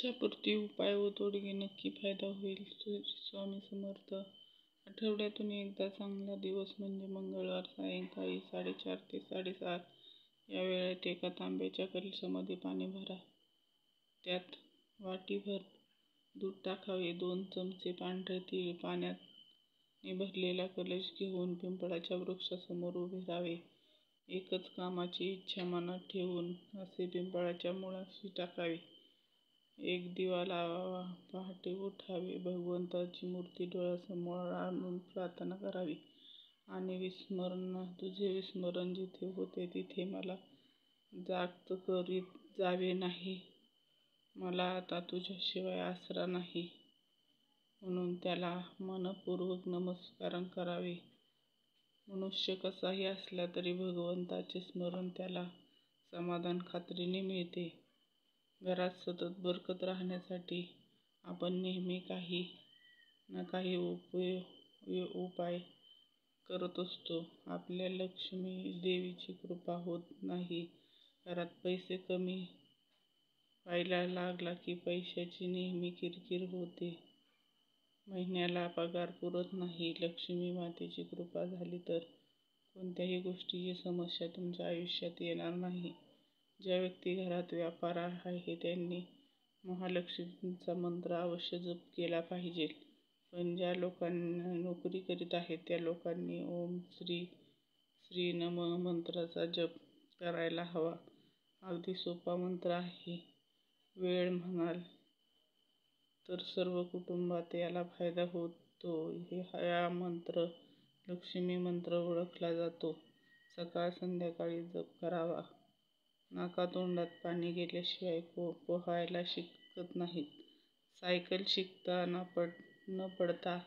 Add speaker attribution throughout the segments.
Speaker 1: इच्छापूर्ती उपाय व तोडगे नक्की फायदा होईल. श्री स्वामी समर्थ. आठवड्यातून एकदा चांगला दिवस म्हणजे मंगळवार सायंकाळी 4:30 ते 7:30 या वेळेत एका तांब्याच्या कलशामध्ये पाणी भरा. त्यात वाटीभर दूध टाकावे. 2 चमचे पांढरे तीळ. पाण्याने भरलेला कलश घेऊन पिंपळाच्या वृक्षासमोर उभे राहावे. एकच कामाची इच्छा मनात ठेवून असे पिंपळाच्या मुळाशी टाकावे. एक दिवा लावावा. पहाटे उठावे. भगवंताची मूर्ती डोळ्यासमोर आणून प्रार्थना करावी आणि तुझे विस्मरण जिथे होते तिथे मला जास्त करीत जावे नाही. मला आता तुझ्याशिवाय आसरा नाही म्हणून त्याला मनपूर्वक नमस्कार करावे. मनुष्य कसाही असला तरी भगवंताचे स्मरण त्याला समाधान खात्रीने मिळते. घरात सतत बरकत राहण्यासाठी आपण नेहमी काही ना काही उपाय करत असतो. आपल्या लक्ष्मी देवीची कृपा होत नाही. घरात पैसे कमी व्हायला लागला की पैशाची नेहमी किरकिर होते. महिन्याला पगार पुरत नाही. लक्ष्मी मातेची कृपा झाली तर कोणत्याही गोष्टीची समस्या तुमच्या आयुष्यात येणार नाही. ज्या व्यक्ती घरात व्यापार आहे त्यांनी महालक्ष्मीचा मंत्र अवश्य जप केला पाहिजे. पण ज्या लोकांनी नोकरी करीत आहेत त्या लोकांनी ओम श्री श्री नम मंत्राचा जप करायला हवा. अगदी सोपा मंत्र आहे. वेळ म्हणाल तर सर्व कुटुंबात याला फायदा होतो. हा मंत्र लक्ष्मी मंत्र ओळखला जातो. सकाळ संध्याकाळी जप करावा. नाकातोंडात पाणी गेल्याशिवाय पोहायला शिकत नाहीत. सायकल शिकता न पडता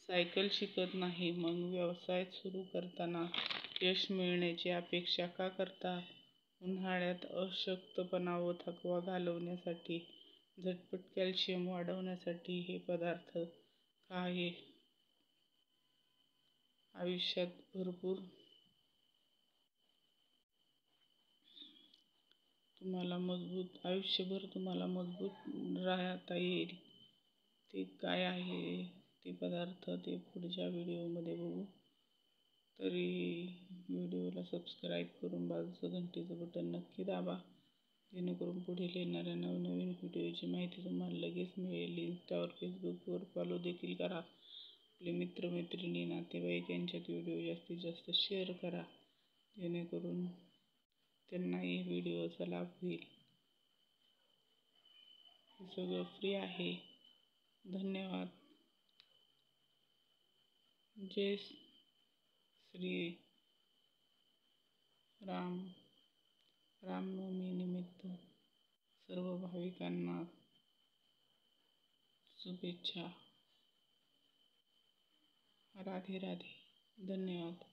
Speaker 1: सायकल शिकत नाही. मग व्यवसाय सुरू करताना यश मिळण्याची अपेक्षा का करता? उन्हाळ्यात अशक्तपणा व थकवा घालवण्यासाठी, झटपट कॅल्शियम वाढवण्यासाठी हे पदार्थ खा. आयुष्यभर तुम्हाला मजबूत राहता येईल. ते काय आहे ते पदार्थ ते पुढच्या व्हिडिओमध्ये बघू. तरी व्हिडिओला सबस्क्राईब करून बाजूचं घंटीचं बटन नक्की दाबा, जेणेकरून पुढील येणाऱ्या नवनवीन व्हिडिओची माहिती तुम्हाला लगेच मिळेल. इन्स्टावर फेसबुकवर फॉलो देखील करा. आपले मित्रमैत्रिणी नातेवाईक यांच्यात व्हिडिओ जास्तीत जास्त शेअर करा, जेणेकरून त्यांनाही व्हिडिओचा लाभ होईल. हे सगळं फ्री आहे. धन्यवाद. जय श्री राम. रामनवमी निमित्त सर्व भाविकांना शुभेच्छा. राधे राधे. धन्यवाद.